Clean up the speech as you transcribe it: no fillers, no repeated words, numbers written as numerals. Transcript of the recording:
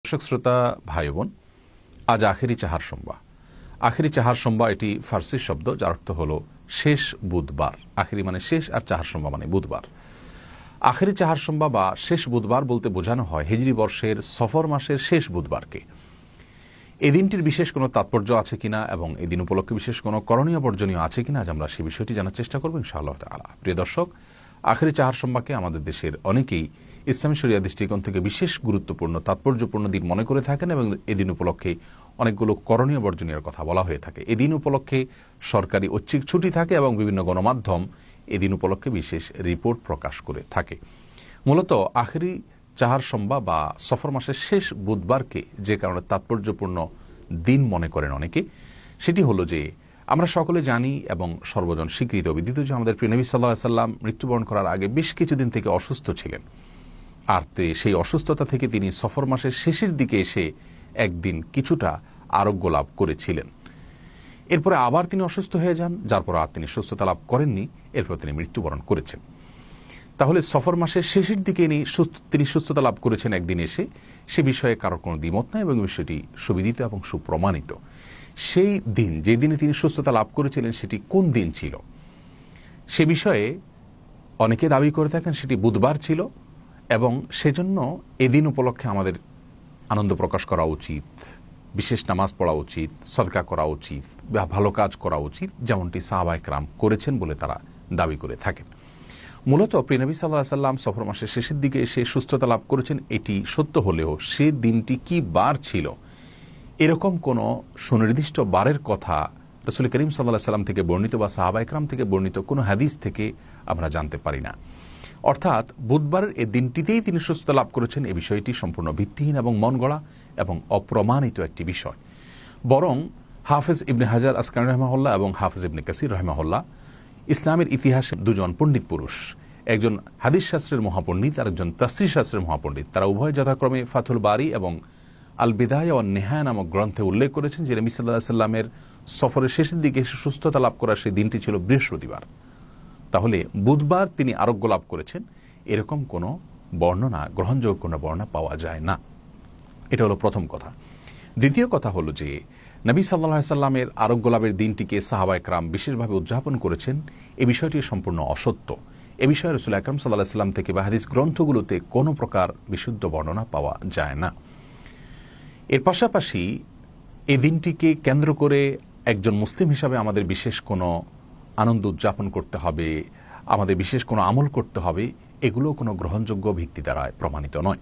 দর্শক শ্রোতা ভাই বোন, আজ আখেরি চাহার সোমবার। আখেরি চাহার সোমবার এটি ফার্সি শব্দ, যার অর্থ হল শেষ বুধবার। আখেরি মানে শেষ, আর চাহার সোমবার মানে বুধবার। আখেরি চাহার সোমবার বা শেষ বুধবার বলতে বোঝানো হয় হিজরি বর্ষের সফর মাসের শেষ বুধবারকে। এই দিনটির বিশেষ কোনো তাৎপর্য আছে কিনা এবং এই দিন উপলক্ষে বিশেষ কোনো করণীয় বর্জনীয় আছে কিনা, আজ আমরা সেই বিষয়টি জানার চেষ্টা করবো ইনশাআল্লাহ তাআলা। প্রিয় দর্শক, আখেরি চাহার সোমবারকে আমাদের দেশের অনেকেই ইসলামী শরিয়া দৃষ্টিকোণ থেকে বিশেষ গুরুত্বপূর্ণ তাৎপর্যপূর্ণ দিন মনে করে থাকেন এবং এদিন উপলক্ষে অনেকগুলো করণীয় বর্জনীয় কথা বলা হয়ে থাকে। এদিন উপলক্ষে সরকারি ঐচ্ছিক ছুটি থাকে এবং বিভিন্ন গণমাধ্যম এদিন উপলক্ষে বিশেষ রিপোর্ট প্রকাশ করে থাকে। মূলত আখেরি চাহার সোমবার বা সফর মাসের শেষ বুধবারকে যে কারণে তাৎপর্যপূর্ণ দিন মনে করেন অনেকে, সেটি হলো যে আমরা সকলে জানি এবং সর্বজন স্বীকৃত বিদিত যে আমাদের প্রিয় নবী সাল্লাল্লাহু আলাইহি ওয়াসাল্লাম মৃত্যুবরণ করার আগে বেশ কিছুদিন থেকে অসুস্থ ছিলেন। আর সেই অসুস্থতা থেকে তিনি সফর মাসের শেষের দিকে এসে একদিন কিছুটা আরোগ্য লাভ করেছিলেন। এরপরে আবার তিনি অসুস্থ হয়ে যান, যার পর আর তিনি সুস্থতা লাভ করেননি। এরপর তিনি মৃত্যুবরণ করেছেন। তাহলে সফর মাসের শেষের দিকে তিনি সুস্থতা লাভ করেছেন একদিন এসে, সে বিষয়ে কারোর কোনো দ্বিমত নাই এবং বিষয়টি সুবিদিত এবং সুপ্রমাণিত। সেই দিন, যে দিনে তিনি সুস্থতা লাভ করেছিলেন, সেটি কোন দিন ছিল সে বিষয়ে অনেকে দাবি করে থাকেন সেটি বুধবার ছিল এবং সেজন্য এদিন উপলক্ষে আমাদের আনন্দ প্রকাশ করা উচিত, বিশেষ নামাজ পড়া উচিত, সদকা করা উচিত বা ভালো কাজ করা উচিত, যেমনটি সাহাবায়ে কেরাম করেছেন বলে তারা দাবি করে থাকেন। মূলত প্রিয় নবী সাল্লাল্লাহু আলাইহি ওয়াসাল্লাম সফর মাসের শেষের দিকে এসে সুস্থতা লাভ করেছেন, এটি সত্য হলেও সে দিনটি কি বার ছিল এরকম কোনো সুনির্দিষ্ট বারের কথা রাসূল করিম সাল্লাল্লাহু আলাইহি ওয়াসাল্লাম থেকে বর্ণিত বা সাহাবায়ে কেরাম থেকে বর্ণিত কোনো হাদিস থেকে আমরা জানতে পারি না। অর্থাৎ বুধবারের এই দিনটিতেই তিনি সুস্থতা লাভ করেছেন, এই বিষয়টি সম্পূর্ণ ভিত্তিহীন এবং মন গড়া এবং অপ্রমাণিত একটি বিষয়। বরং হাফেজ ইবনে হাজার আসকালানী রাহিমাহুল্লাহ এবং হাফেজ ইবনে কাসির রাহিমাহুল্লাহ ইসলামের ইতিহাসে দুজন পণ্ডিত পুরুষ, একজন হাদিস শাস্ত্রের মহাপণ্ডিত আর একজন তাফসীর শাস্ত্রের মহাপণ্ডিত, তারা উভয় যথাক্রমে ফাথুল বারি এবং আল বিদায়া ওয়ান নিহায়া নামক গ্রন্থে উল্লেখ করেছেন যে নবী সাল্লাল্লাহু আলাইহি ওয়াসাল্লামের সফরের শেষের দিকে এসে সুস্থতা লাভ করার সেই দিনটি ছিল বৃহস্পতিবার। তাহলে বুধবার তিনি আরোগ্য লাভ করেছেন এরকম কোনো বর্ণনা, গ্রহণযোগ্য কোনো বর্ণনা পাওয়া যায় না। এটা হলো প্রথম কথা। দ্বিতীয় কথা হলো যে নবী সাল্লাল্লাহু আলাইহি ওয়াসাল্লামের আরোগ্য লাভের দিনটিকে সাহাবায়ে কেরাম বিশেষভাবে উদযাপন করেছেন, এই বিষয়টি সম্পূর্ণ অসত্য। এ বিষয়ে রাসূল আকরাম সাল্লাল্লাহু আলাইহি ওয়াসাল্লাম থেকে বা হাদিস গ্রন্থগুলোতে কোনো প্রকার বিশুদ্ধ বর্ণনা পাওয়া যায় না। এর পাশাপাশি এই দিনটিকে কেন্দ্র করে একজন মুসলিম হিসাবে আমাদের বিশেষ কোনো আনন্দ উদযাপন করতে হবে, আমাদের বিশেষ কোনো আমল করতে হবে, এগুলো কোনো গ্রহণযোগ্য ভিত্তি দ্বারা প্রমাণিত নয়।